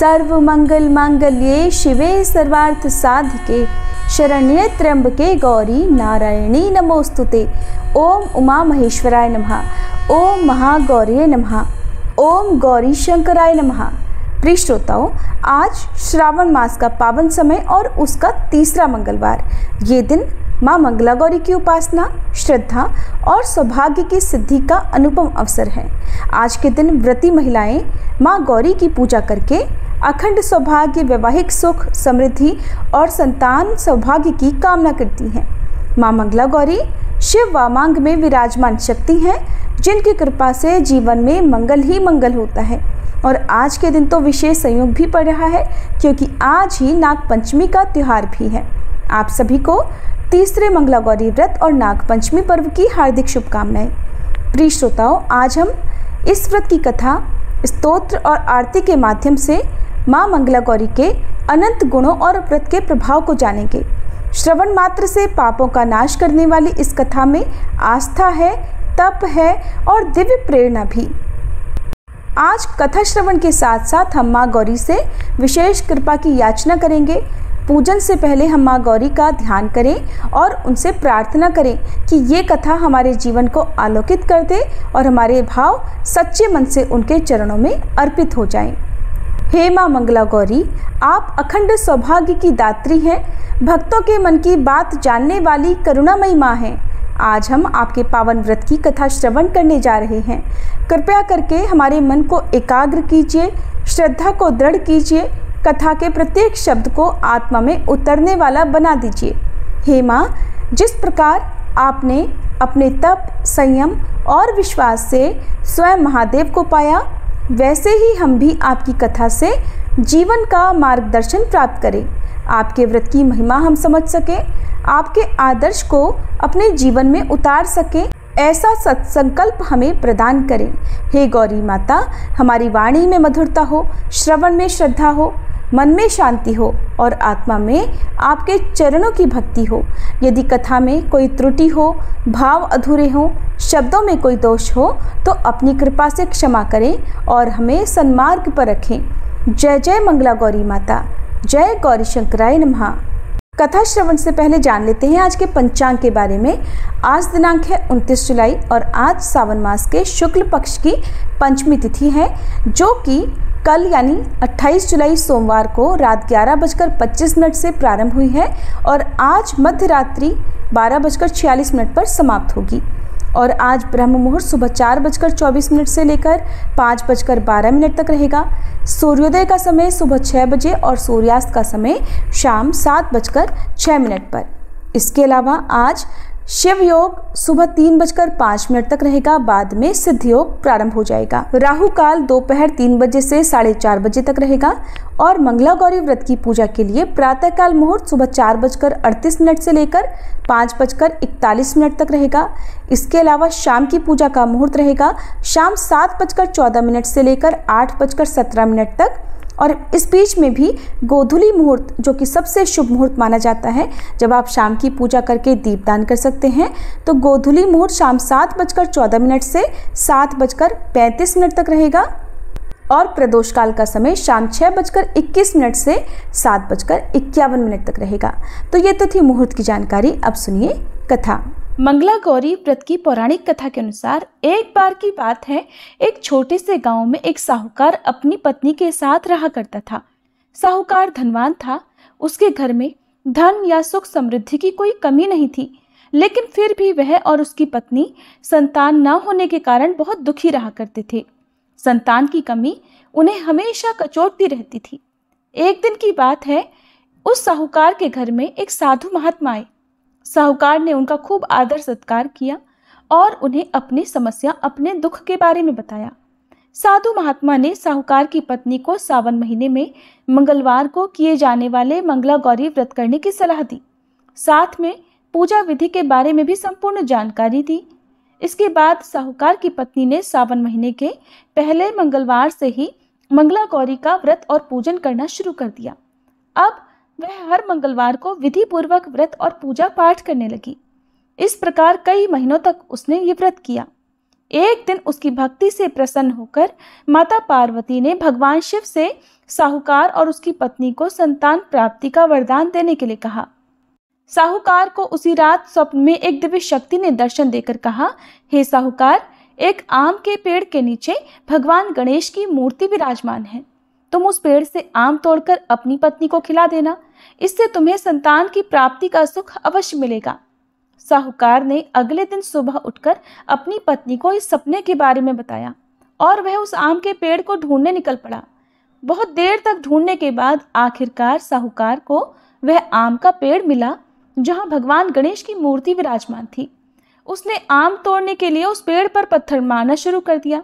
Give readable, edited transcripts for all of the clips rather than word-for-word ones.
सर्वमंगल मांगल्ये शिवे सर्वार्थ साधिके शरण्ये त्र्यंबके गौरी नारायणी नमोस्तुते। ओम उमा महेश्वराय नमः। ओम महागौरीय नमः। ओम गौरी शंकराय नमः। प्रिय श्रोताओं, आज श्रावण मास का पावन समय और उसका तीसरा मंगलवार। ये दिन माँ मंगला गौरी की उपासना, श्रद्धा और सौभाग्य की सिद्धि का अनुपम अवसर है। आज के दिन व्रती महिलाएं माँ गौरी की पूजा करके अखंड सौभाग्य, वैवाहिक सुख, समृद्धि और संतान सौभाग्य की कामना करती हैं। माँ मंगला गौरी शिव वामांग में विराजमान शक्ति हैं, जिनकी कृपा से जीवन में मंगल ही मंगल होता है। और आज के दिन तो विशेष संयोग भी पड़ रहा है, क्योंकि आज ही नाग पंचमी का त्यौहार भी है। आप सभी को तीसरे मंगला गौरी व्रत और नाग पंचमी पर्व की हार्दिक शुभकामनाएं। प्रिय श्रोताओं, आज हम इस व्रत की कथा, स्तोत्र और आरती के माध्यम से माँ मंगला गौरी के अनंत गुणों और व्रत के प्रभाव को जानेंगे। श्रवण मात्र से पापों का नाश करने वाली इस कथा में आस्था है, तप है और दिव्य प्रेरणा भी। आज कथा श्रवण के साथ साथ हम माँ गौरी से विशेष कृपा की याचना करेंगे। पूजन से पहले हम माँ गौरी का ध्यान करें और उनसे प्रार्थना करें कि ये कथा हमारे जीवन को आलोकित कर दे और हमारे भाव सच्चे मन से उनके चरणों में अर्पित हो जाएं। हे माँ मंगला गौरी, आप अखंड सौभाग्य की दात्री हैं, भक्तों के मन की बात जानने वाली करुणामयी माँ हैं। आज हम आपके पावन व्रत की कथा श्रवण करने जा रहे हैं। कृपया करके हमारे मन को एकाग्र कीजिए, श्रद्धा को दृढ़ कीजिए, कथा के प्रत्येक शब्द को आत्मा में उतरने वाला बना दीजिए। हे माँ, जिस प्रकार आपने अपने तप, संयम और विश्वास से स्वयं महादेव को पाया, वैसे ही हम भी आपकी कथा से जीवन का मार्गदर्शन प्राप्त करें। आपके व्रत की महिमा हम समझ सकें, आपके आदर्श को अपने जीवन में उतार सकें, ऐसा सत्संकल्प हमें प्रदान करें। हे गौरी माता, हमारी वाणी में मधुरता हो, श्रवण में श्रद्धा हो, मन में शांति हो और आत्मा में आपके चरणों की भक्ति हो। यदि कथा में कोई त्रुटि हो, भाव अधूरे हों, शब्दों में कोई दोष हो, तो अपनी कृपा से क्षमा करें और हमें सन्मार्ग पर रखें। जय जय मंगला गौरी माता। जय गौरी शंकराय नमः। कथा श्रवण से पहले जान लेते हैं आज के पंचांग के बारे में। आज दिनांक है 29 जुलाई और आज सावन मास के शुक्ल पक्ष की पंचमी तिथि है, जो कि कल यानी 28 जुलाई सोमवार को रात 11:25 से प्रारंभ हुई है और आज मध्य रात्रि 12:46 पर समाप्त होगी। और आज ब्रह्म मुहूर्त सुबह 4:24 से लेकर 5:12 तक रहेगा। सूर्योदय का समय सुबह 6 बजे और सूर्यास्त का समय शाम 7:06 पर। इसके अलावा आज शिव योग सुबह 3:05 तक रहेगा, बाद में सिद्ध योग प्रारंभ हो जाएगा। राहु काल दोपहर 3 बजे से 4:30 बजे तक रहेगा और मंगला गौरी व्रत की पूजा के लिए प्रातःकाल मुहूर्त सुबह 4:38 से लेकर 5:41 तक रहेगा। इसके अलावा शाम की पूजा का मुहूर्त रहेगा शाम 7:14 से लेकर 8:17 तक। और इस बीच में भी गोधूली मुहूर्त, जो कि सबसे शुभ मुहूर्त माना जाता है, जब आप शाम की पूजा करके दीपदान कर सकते हैं, तो गोधूली मुहूर्त शाम 7:14 से 7:35 तक रहेगा। और प्रदोष काल का समय शाम 6:21 से 7:51 तक रहेगा। तो ये तो थी मुहूर्त की जानकारी। अब सुनिए कथा। मंगला गौरी व्रत की पौराणिक कथा के अनुसार एक बार की बात है, एक छोटे से गांव में एक साहूकार अपनी पत्नी के साथ रहा करता था। साहूकार धनवान था, उसके घर में धन या सुख समृद्धि की कोई कमी नहीं थी, लेकिन फिर भी वह और उसकी पत्नी संतान न होने के कारण बहुत दुखी रहा करते थे। संतान की कमी उन्हें हमेशा कचोटती रहती थी। एक दिन की बात है, उस साहूकार के घर में एक साधु महात्मा आए। साहूकार ने उनका खूब आदर सत्कार किया और उन्हें अपनी समस्या, अपने दुख के बारे में बताया। साधु महात्मा ने साहूकार की पत्नी को सावन महीने में मंगलवार को किए जाने वाले मंगला गौरी व्रत करने की सलाह दी। साथ में पूजा विधि के बारे में भी संपूर्ण जानकारी दी। इसके बाद साहूकार की पत्नी ने सावन महीने के पहले मंगलवार से ही मंगला गौरी का व्रत और पूजन करना शुरू कर दिया। अब वह हर मंगलवार को विधि पूर्वक व्रत और पूजा पाठ करने लगी। इस प्रकार कई महीनों तक उसने ये व्रत किया। एक दिन उसकी भक्ति से प्रसन्न होकर माता पार्वती ने भगवान शिव से साहूकार और उसकी पत्नी को संतान प्राप्ति का वरदान देने के लिए कहा। साहूकार को उसी रात स्वप्न में एक दिव्य शक्ति ने दर्शन देकर कहा, हे साहूकार, एक आम के पेड़ के नीचे भगवान गणेश की मूर्ति विराजमान है। तुम उस पेड़ से आम तोड़कर अपनी पत्नी को खिला देना, इससे तुम्हें संतान की प्राप्ति का सुख अवश्य मिलेगा। साहूकार ने अगले दिन सुबह उठकर अपनी पत्नी को इस सपने के बारे में बताया और वह उस आम के पेड़ को ढूंढने निकल पड़ा। बहुत देर तक ढूंढने के बाद आखिरकार साहूकार को वह आम का पेड़ मिला जहां भगवान गणेश की मूर्ति विराजमान थी। उसने आम तोड़ने के लिए उस पेड़ पर पत्थर मारना शुरू कर दिया।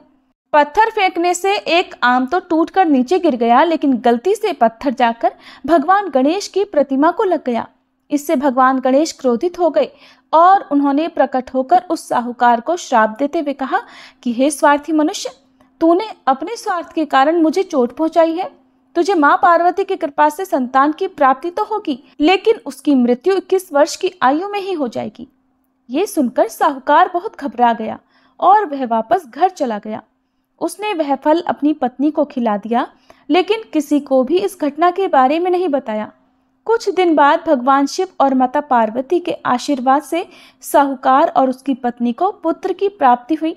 पत्थर फेंकने से एक आम तो टूटकर नीचे गिर गया, लेकिन गलती से पत्थर जाकर भगवान गणेश की प्रतिमा को लग गया। इससे भगवान गणेश क्रोधित हो गए और उन्होंने प्रकट होकर उस साहूकार को श्राप देते हुए कहा कि हे स्वार्थी मनुष्य, तूने अपने स्वार्थ के कारण मुझे चोट पहुंचाई है। तुझे माँ पार्वती की कृपा से संतान की प्राप्ति तो होगी, लेकिन उसकी मृत्यु 21 वर्ष की आयु में ही हो जाएगी। ये सुनकर साहूकार बहुत घबरा गया और वह वापस घर चला गया। उसने वह फल अपनी पत्नी को खिला दिया, लेकिन किसी को भी इस घटना के बारे में नहीं बताया। कुछ दिन बाद भगवान शिव और माता पार्वती के आशीर्वाद से साहूकार और उसकी पत्नी को पुत्र की प्राप्ति हुई,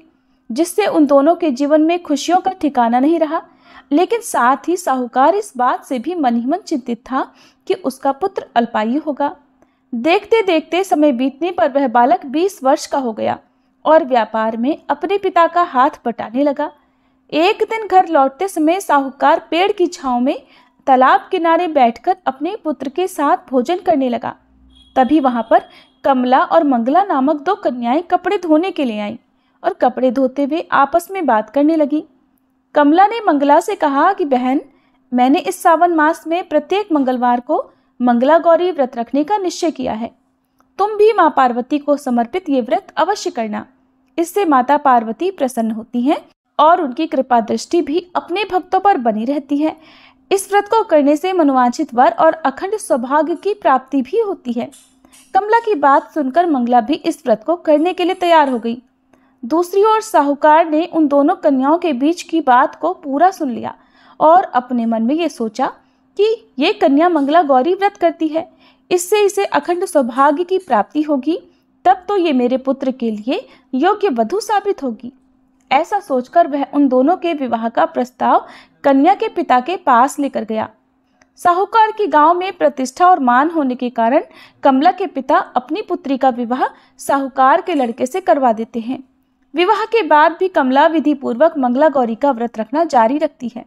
जिससे उन दोनों के जीवन में खुशियों का ठिकाना नहीं रहा। लेकिन साथ ही साहूकार इस बात से भी मन ही मन चिंतित था कि उसका पुत्र अल्पायु होगा। देखते देखते समय बीतने पर वह बालक 20 वर्ष का हो गया और व्यापार में अपने पिता का हाथ बटाने लगा। एक दिन घर लौटते समय साहूकार पेड़ की छांव में तालाब किनारे बैठकर अपने पुत्र के साथ भोजन करने लगा। तभी वहां पर कमला और मंगला नामक 2 कन्याएं कपड़े धोने के लिए आईं और कपड़े धोते हुए आपस में बात करने लगी। कमला ने मंगला से कहा कि बहन, मैंने इस सावन मास में प्रत्येक मंगलवार को मंगला गौरी व्रत रखने का निश्चय किया है। तुम भी माँ पार्वती को समर्पित ये व्रत अवश्य करना। इससे माता पार्वती प्रसन्न होती हैं और उनकी कृपा दृष्टि भी अपने भक्तों पर बनी रहती है। इस व्रत को करने से मनोवांछित वर और अखंड सौभाग्य की प्राप्ति भी होती है। कमला की बात सुनकर मंगला भी इस व्रत को करने के लिए तैयार हो गई। दूसरी ओर साहूकार ने उन दोनों कन्याओं के बीच की बात को पूरा सुन लिया और अपने मन में ये सोचा कि ये कन्या मंगला गौरी व्रत करती है, इससे इसे अखंड सौभाग्य की प्राप्ति होगी, तब तो ये मेरे पुत्र के लिए योग्य वधू साबित होगी। ऐसा सोचकर वह उन दोनों के विवाह का प्रस्ताव कन्या के पिता के पास लेकर गया। साहूकार की गांव में प्रतिष्ठा और मान होने के कारण कमला के पिता अपनी पुत्री का विवाह साहूकार के लड़के से करवा देते हैं। विवाह के बाद भी कमला विधि पूर्वक मंगला गौरी का व्रत रखना जारी रखती है।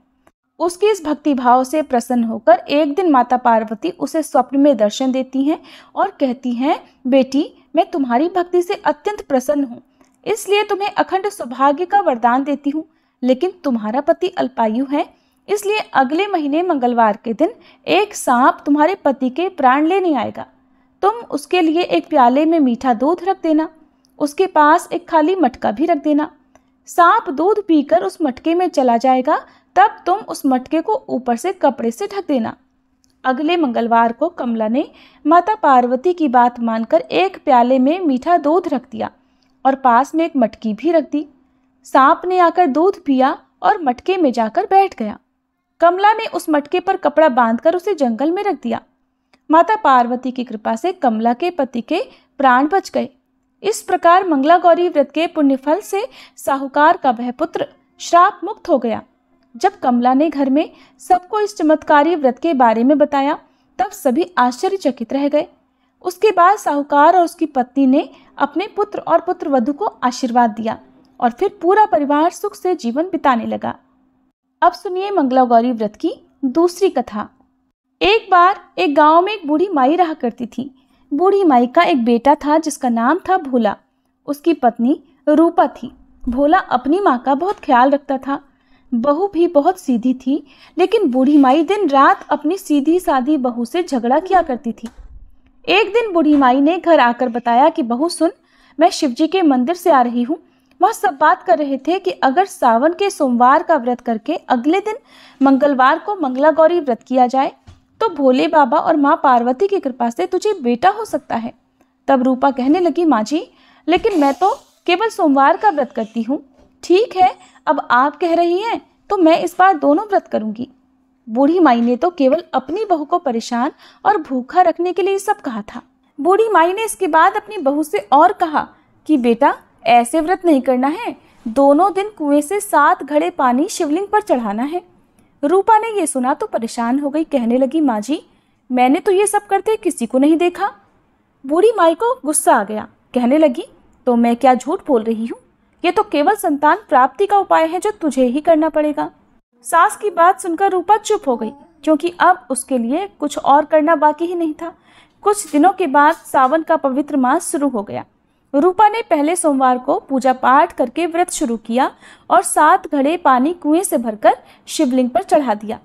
उसकी इस भक्ति भाव से प्रसन्न होकर एक दिन माता पार्वती उसे स्वप्न में दर्शन देती हैं और कहती हैं, बेटी, मैं तुम्हारी भक्ति से अत्यंत प्रसन्न हूँ, इसलिए तुम्हें अखंड सौभाग्य का वरदान देती हूँ। लेकिन तुम्हारा पति अल्पायु है, इसलिए अगले महीने मंगलवार के दिन एक सांप तुम्हारे पति के प्राण लेने आएगा। तुम उसके लिए एक प्याले में मीठा दूध रख देना, उसके पास एक खाली मटका भी रख देना। सांप दूध पीकर उस मटके में चला जाएगा, तब तुम उस मटके को ऊपर से कपड़े से ढक देना। अगले मंगलवार को कमला ने माता पार्वती की बात मानकर एक प्याले में मीठा दूध रख दिया और पास में एक मटकी भी रख दी। सांप ने आकर दूध पिया और मटके में जाकर बैठ गया। कमला ने उस मटके पर कपड़ा बांधकर उसे जंगल में रख दिया। माता पार्वती की कृपा से कमला के पति के प्राण बच गए। इस प्रकार मंगला गौरी व्रत के पुण्य फल से साहूकार का वह पुत्र श्राप मुक्त हो गया। जब कमला ने घर में सबको इस चमत्कारी व्रत के बारे में बताया, तब सभी आश्चर्यचकित रह गए। उसके बाद साहूकार और उसकी पत्नी ने अपने पुत्र और पुत्रवधू को आशीर्वाद दिया और फिर पूरा परिवार सुख से जीवन बिताने लगा। अब सुनिए मंगला गौरी व्रत की दूसरी कथा। एक बार एक गांव में एक बूढ़ी माई रहा करती थी। बूढ़ी माई का एक बेटा था जिसका नाम था भोला। उसकी पत्नी रूपा थी। भोला अपनी माँ का बहुत ख्याल रखता था। बहू भी बहुत सीधी थी, लेकिन बूढ़ी माई दिन रात अपनी सीधी सादी बहू से झगड़ा किया करती थी। एक दिन बूढ़ी माई ने घर आकर बताया कि बहू सुन, मैं शिवजी के मंदिर से आ रही हूँ। वह सब बात कर रहे थे कि अगर सावन के सोमवार का व्रत करके अगले दिन मंगलवार को मंगला गौरी व्रत किया जाए तो भोले बाबा और माँ पार्वती की कृपा से तुझे बेटा हो सकता है। तब रूपा कहने लगी, माँ जी, लेकिन मैं तो केवल सोमवार का व्रत करती हूँ, ठीक है, अब आप कह रही हैं तो मैं इस बार दोनों व्रत करूंगी। बूढ़ी माई ने तो केवल अपनी बहू को परेशान और भूखा रखने के लिए सब कहा था। बूढ़ी माई ने इसके बाद अपनी बहू से और कहा कि बेटा ऐसे व्रत नहीं करना है, दोनों दिन कुएं से 7 घड़े पानी शिवलिंग पर चढ़ाना है। रूपा ने ये सुना तो परेशान हो गई, कहने लगी माँ जी मैंने तो ये सब करते किसी को नहीं देखा। बूढ़ी माई को गुस्सा आ गया, कहने लगी तो मैं क्या झूठ बोल रही हूँ, ये तो केवल संतान प्राप्ति का उपाय है जो तुझे ही करना पड़ेगा। सास की बात सुनकर रूपा चुप हो गई, क्योंकि अब उसके लिए कुछ और करना बाकी ही नहीं था। कुछ दिनों के बाद सावन का पवित्र मास शुरू हो गया। रूपा ने पहले सोमवार को पूजा पाठ करके व्रत शुरू किया और 7 घड़े पानी कुएं से भरकर शिवलिंग पर चढ़ा दिया।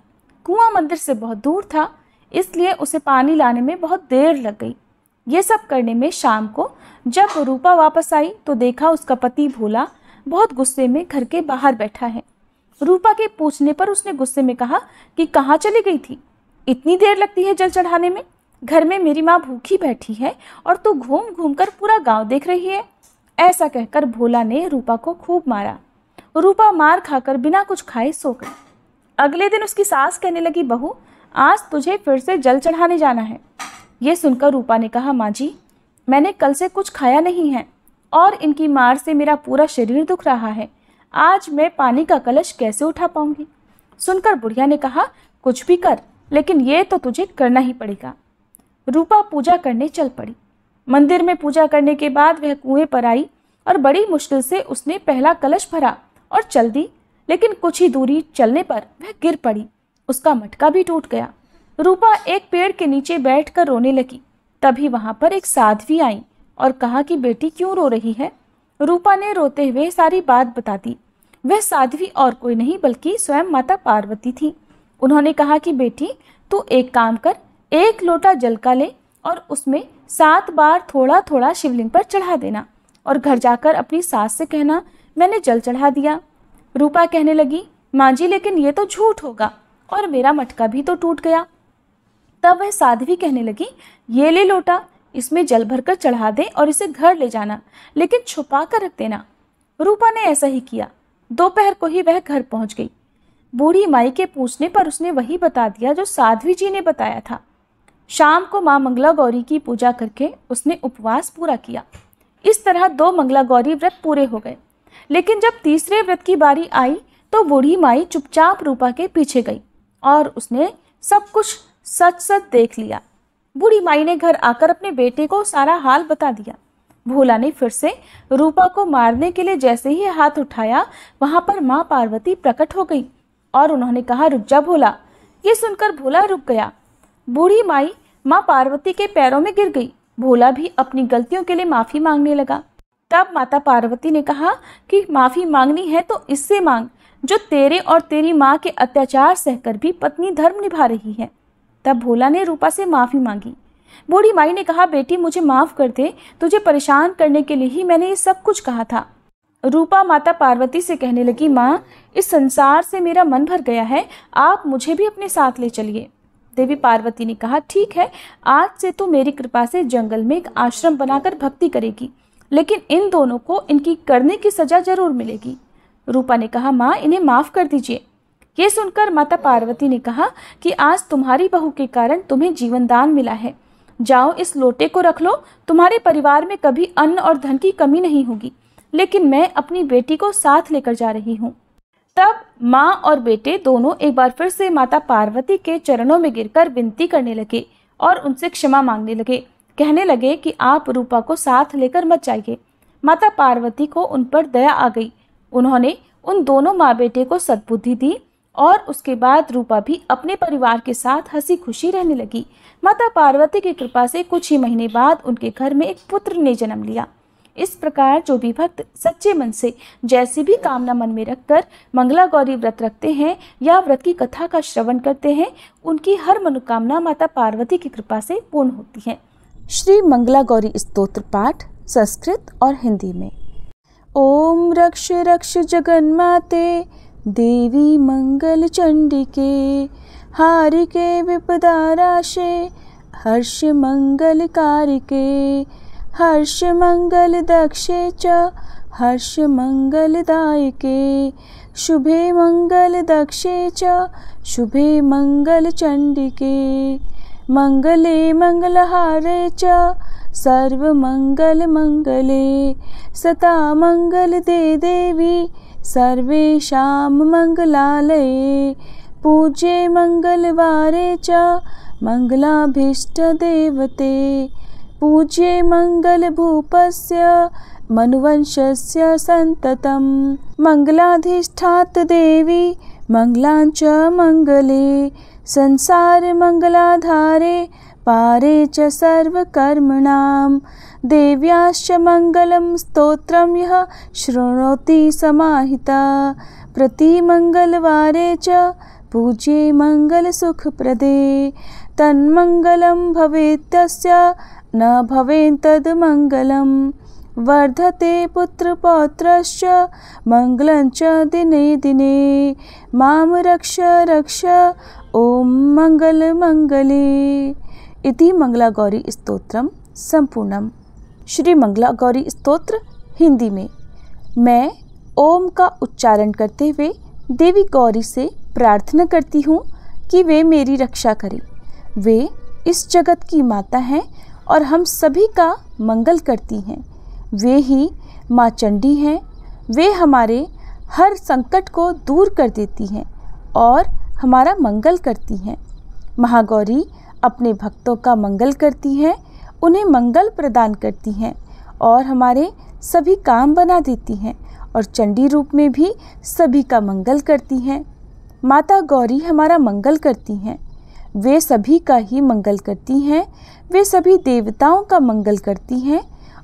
कुआं मंदिर से बहुत दूर था, इसलिए उसे पानी लाने में बहुत देर लग गई। ये सब करने में शाम को जब रूपा वापस आई तो देखा उसका पति भोला बहुत गुस्से में घर के बाहर बैठा है। रूपा के पूछने पर उसने गुस्से में कहा कि कहाँ चली गई थी, इतनी देर लगती है जल चढ़ाने में, घर में मेरी माँ भूखी बैठी है और तू घूम घूम कर पूरा गांव देख रही है। ऐसा कहकर भोला ने रूपा को खूब मारा। रूपा मार खाकर बिना कुछ खाए सो गई। अगले दिन उसकी सास कहने लगी बहू आज तुझे फिर से जल चढ़ाने जाना है। ये सुनकर रूपा ने कहा माँ जी मैंने कल से कुछ खाया नहीं है और इनकी मार से मेरा पूरा शरीर दुख रहा है, आज मैं पानी का कलश कैसे उठा पाऊंगी। सुनकर बुढ़िया ने कहा कुछ भी कर, लेकिन ये तो तुझे करना ही पड़ेगा। रूपा पूजा करने चल पड़ी। मंदिर में पूजा करने के बाद वह कुएं पर आई और बड़ी मुश्किल से उसने पहला कलश भरा और चल दी, लेकिन कुछ ही दूरी चलने पर वह गिर पड़ी, उसका मटका भी टूट गया। रूपा एक पेड़ के नीचे बैठकर रोने लगी। तभी वहां पर एक साध्वी आई और कहा कि बेटी क्यों रो रही है। रूपा ने रोते हुए सारी बात बता दी। वह साध्वी और कोई नहीं बल्कि स्वयं माता पार्वती थी। उन्होंने कहा कि बेटी तू एक काम कर, 1 लोटा जल का ले और उसमें 7 बार थोड़ा थोड़ा शिवलिंग पर चढ़ा देना और घर जाकर अपनी सास से कहना मैंने जल चढ़ा दिया। रूपा कहने लगी माँ जी लेकिन ये तो झूठ होगा और मेरा मटका भी तो टूट गया। तब वह साध्वी कहने लगी ये ले लोटा, इसमें जल भरकर चढ़ा दे और इसे घर ले जाना, लेकिन छुपा कर रख देना। रूपा ने ऐसा ही किया। दोपहर को ही वह घर पहुंच गई। बूढ़ी माई के पूछने पर उसने वही बता दिया जो साध्वी जी ने बताया था। शाम को माँ मंगला गौरी की पूजा करके उसने उपवास पूरा किया। इस तरह 2 मंगला गौरी व्रत पूरे हो गए। लेकिन जब तीसरे व्रत की बारी आई तो बूढ़ी माई चुपचाप रूपा के पीछे गई और उसने सब कुछ सच सच देख लिया। बूढ़ी माई ने घर आकर अपने बेटे को सारा हाल बता दिया। भोला ने फिर से रूपा को मारने के लिए जैसे ही हाथ उठाया वहां पर माँ पार्वती प्रकट हो गई और उन्होंने कहा रुक जा भोला। ये सुनकर भोला रुक गया। बूढ़ी माई माँ पार्वती के पैरों में गिर गई। भोला भी अपनी गलतियों के लिए माफी मांगने लगा। तब माता पार्वती ने कहा कि माफी मांगनी है तो इससे मांग जो तेरे और तेरी माँ के अत्याचार सहकर भी पत्नी धर्म निभा रही है। तब भोला ने रूपा से माफी मांगी। बूढ़ी माई ने कहा बेटी मुझे माफ कर दे, तुझे परेशान करने के लिए ही मैंने ये सब कुछ कहा था। रूपा माता पार्वती से कहने लगी माँ इस संसार से मेरा मन भर गया है, आप मुझे भी अपने साथ ले चलिए। देवी पार्वती ने कहा ठीक है, आज से तू मेरी कृपा से जंगल में एक आश्रम बनाकर भक्ति करेगी, लेकिन इन दोनों को इनकी करने की सजा जरूर मिलेगी। रूपा ने कहा माँ इन्हें माफ कर दीजिए। ये सुनकर माता पार्वती ने कहा कि आज तुम्हारी बहू के कारण तुम्हें जीवन दान मिला है, जाओ इस लोटे को रख लो, तुम्हारे परिवार में कभी अन्न और धन की कमी नहीं होगी, लेकिन मैं अपनी बेटी को साथ लेकर जा रही हूँ। तब माँ और बेटे दोनों एक बार फिर से माता पार्वती के चरणों में गिरकर विनती करने लगे और उनसे क्षमा मांगने लगे। कहने लगे कि आप रूपा को साथ लेकर मत जाइए। माता पार्वती को उन पर दया आ गई। उन्होंने उन दोनों माँ बेटे को सद्बुद्धि दी और उसके बाद रूपा भी अपने परिवार के साथ हंसी खुशी रहने लगी। माता पार्वती की कृपा से कुछ ही महीने बाद उनके घर में एक पुत्र ने जन्म लिया। इस प्रकार जो भी भक्त सच्चे मन से जैसी भी कामना मन में रखकर मंगला गौरी व्रत रखते हैं या व्रत की कथा का श्रवण करते हैं, उनकी हर मनोकामना माता पार्वती की कृपा से पूर्ण होती है। श्री मंगला गौरी स्तोत्र पाठ संस्कृत और हिंदी में। ओम रक्ष रक्ष जगन्माते देवी मंगल चंडिके हारिके विपदा राशे हर्ष मंगल कारिके हर्ष मंगल दक्षे च हर्ष मंगलदायके शुभे मंगल दक्षे च शुभे मंगल चंडिके मंगले मंगलहारे च सर्व मंगल मंगले सदा मंगल दे देवी सर्वेषां मंगलालये पूज्ये मंगलवारे च मंगलाभीष्ट देवते पूज्ये मंगलभूपस्य मनुवंशस्य सन्ततं मंगलाधिष्ठात देवी मंगलांच मंगले संसार मंगलाधारे पारे च सर्वकर्मणां देव्याश्च मंगलं स्तोत्रं यः शृणोति समाहिता प्रतिमंगलवारे च पूज्ये मंगलसुखप्रदे तन्मंगलं भवेत्तस्य न भवेत्तद्मंगलं वर्धते पुत्रपौत्रश्च मंगलं च दिने दिने मां रक्ष रक्ष ओम मंगल मंगले इति मंगलागौरी स्तोत्रम संपूर्णम। श्री मंगलागौरी स्तोत्र हिंदी में। मैं ओम का उच्चारण करते हुए देवी गौरी से प्रार्थना करती हूँ कि वे मेरी रक्षा करें। वे इस जगत की माता हैं और हम सभी का मंगल करती हैं। वे ही माँ चंडी हैं। वे हमारे हर संकट को दूर कर देती हैं और हमारा मंगल करती हैं। महागौरी अपने भक्तों का मंगल करती हैं, उन्हें मंगल प्रदान करती हैं और हमारे सभी काम बना देती हैं और चंडी रूप में भी सभी का मंगल करती हैं। माता गौरी हमारा मंगल करती हैं। वे सभी का ही मंगल करती हैं। वे सभी देवताओं का मंगल करती हैं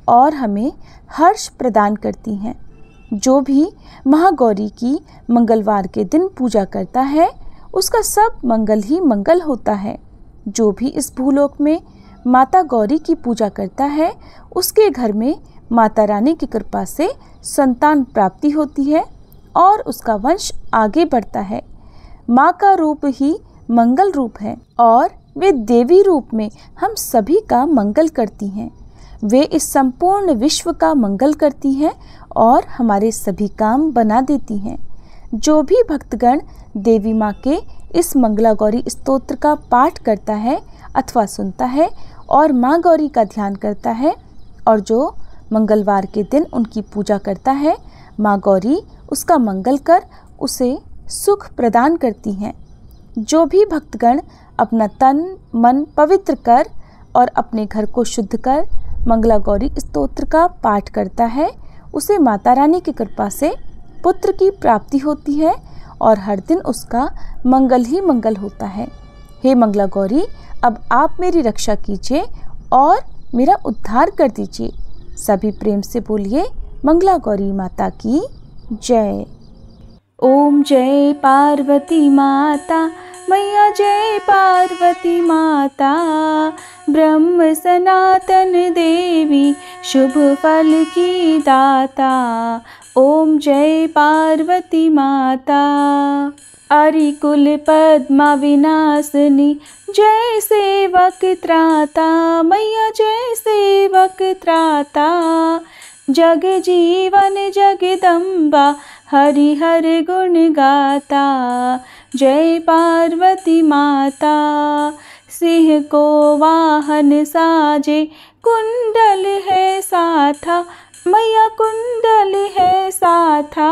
और हमें हर्ष प्रदान करती हैं। जो भी महागौरी की मंगलवार के दिन पूजा करता है उसका सब मंगल ही मंगल होता है। जो भी इस भूलोक में माता गौरी की पूजा करता है उसके घर में माता रानी की कृपा से संतान प्राप्ति होती है और उसका वंश आगे बढ़ता है। माँ का रूप ही मंगल रूप है और वे देवी रूप में हम सभी का मंगल करती हैं। वे इस संपूर्ण विश्व का मंगल करती हैं और हमारे सभी काम बना देती हैं। जो भी भक्तगण देवी माँ के इस मंगलागौरी स्तोत्र का पाठ करता है अथवा सुनता है और माँ गौरी का ध्यान करता है और जो मंगलवार के दिन उनकी पूजा करता है, माँ गौरी उसका मंगल कर उसे सुख प्रदान करती हैं। जो भी भक्तगण अपना तन मन पवित्र कर और अपने घर को शुद्ध कर मंगलागौरी स्तोत्र का पाठ करता है उसे माता रानी की कृपा से पुत्र की प्राप्ति होती है और हर दिन उसका मंगल ही मंगल होता है। हे मंगलागौरी, अब आप मेरी रक्षा कीजिए और मेरा उद्धार कर दीजिए। सभी प्रेम से बोलिए मंगलागौरी माता की जय। ओम जय पार्वती माता मैया, जय पार्वती माता ब्रह्म सनातन देवी शुभ फल की दाता। ओम जय पार्वती माता। अरिकुल पद्मा विनाशिनी जय सेवक त्राता मैया, जय सेवक त्राता। जग जीवन जगदम्बा हरि हर गुण गाता। जय पार्वती माता। सिंह को वाहन साजे कुंडल है साथा मैया, कुंडल है साथा।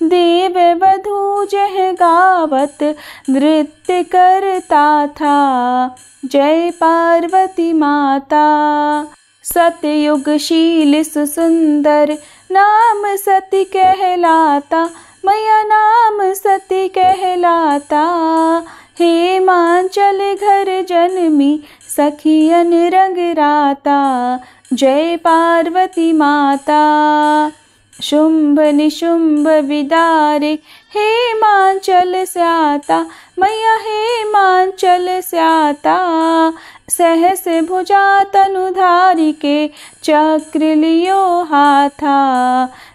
देव वधू जह गावत नृत्य करता था। जय पार्वती माता। सतयुगशील सुसुंदर नाम सती कहलाता मैया, नाम सती कहलाता। हेमांचल घर जनमी सखियन रंग राता। जय पार्वती माता। शुंभ निशुंभ विदारे हेमांचल स्याता मैया, हेमांचल स्याता। सहस भुजा तनुधारी के चक्र लियो हाथा।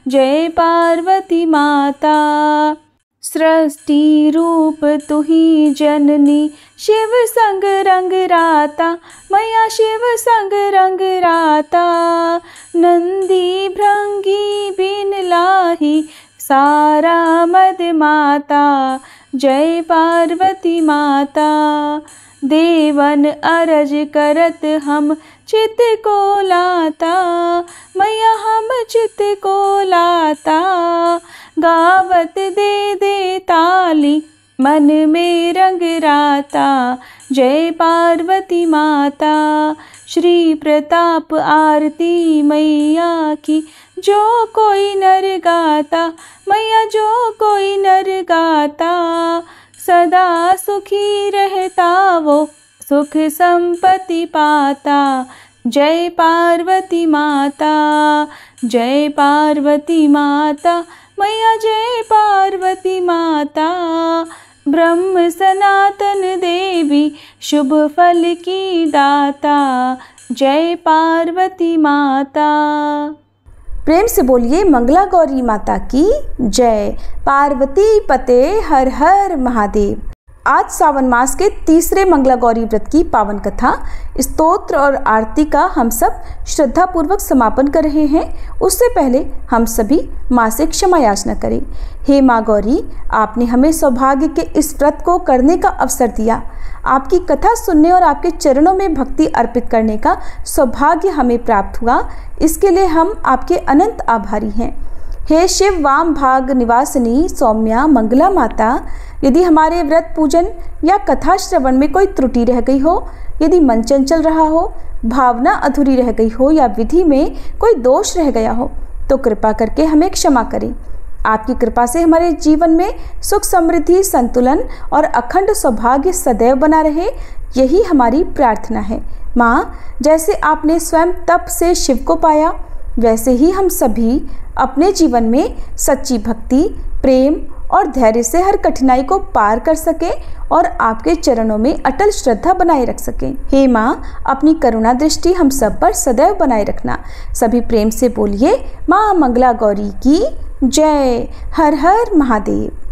जय पार्वती माता। सृष्टि रूप तू ही जननी, शिव संग रंग राता, मैया शिव संग रंग राता। नंदी भृंगी बिन लाही, सारा मद माता, जय पार्वती माता। देवन अरज करत हम चित को लाता, मैया हम चित को लाता। गावत दे दे ताली, मन में रंग राता, जय पार्वती माता। श्री प्रताप आरती मैया की, जो कोई नर गाता, मैया जो कोई नर गाता। सदा सुखी रहता वो, सुख संपत्ति पाता, जय पार्वती माता। जय पार्वती माता, मैया जय पार्वती माता। ब्रह्म सनातन देवी, शुभ फल की दाता, जय पार्वती माता। प्रेम से बोलिए मंगला गौरी माता की जय। पार्वती पते हर हर महादेव। आज सावन मास के तीसरे मंगला गौरी व्रत की पावन कथा, स्तोत्र और आरती का हम सब श्रद्धा पूर्वक समापन कर रहे हैं। उससे पहले हम सभी माँ से क्षमा याचना करें। हे माँ गौरी, आपने हमें सौभाग्य के इस व्रत को करने का अवसर दिया। आपकी कथा सुनने और आपके चरणों में भक्ति अर्पित करने का सौभाग्य हमें प्राप्त हुआ। इसके लिए हम आपके अनंत आभारी हैं। हे शिव वाम भाग निवासिनी सौम्या मंगला माता, यदि हमारे व्रत पूजन या कथा श्रवण में कोई त्रुटि रह गई हो, यदि मन चंचल रहा हो, भावना अधूरी रह गई हो या विधि में कोई दोष रह गया हो, तो कृपा करके हमें क्षमा करें। आपकी कृपा से हमारे जीवन में सुख समृद्धि संतुलन और अखंड सौभाग्य सदैव बना रहे, यही हमारी प्रार्थना है। माँ, जैसे आपने स्वयं तप से शिव को पाया, वैसे ही हम सभी अपने जीवन में सच्ची भक्ति, प्रेम और धैर्य से हर कठिनाई को पार कर सके और आपके चरणों में अटल श्रद्धा बनाए रख सके। हे माँ, अपनी करुणा दृष्टि हम सब पर सदैव बनाए रखना। सभी प्रेम से बोलिए माँ मंगला गौरी की जय। हर हर महादेव।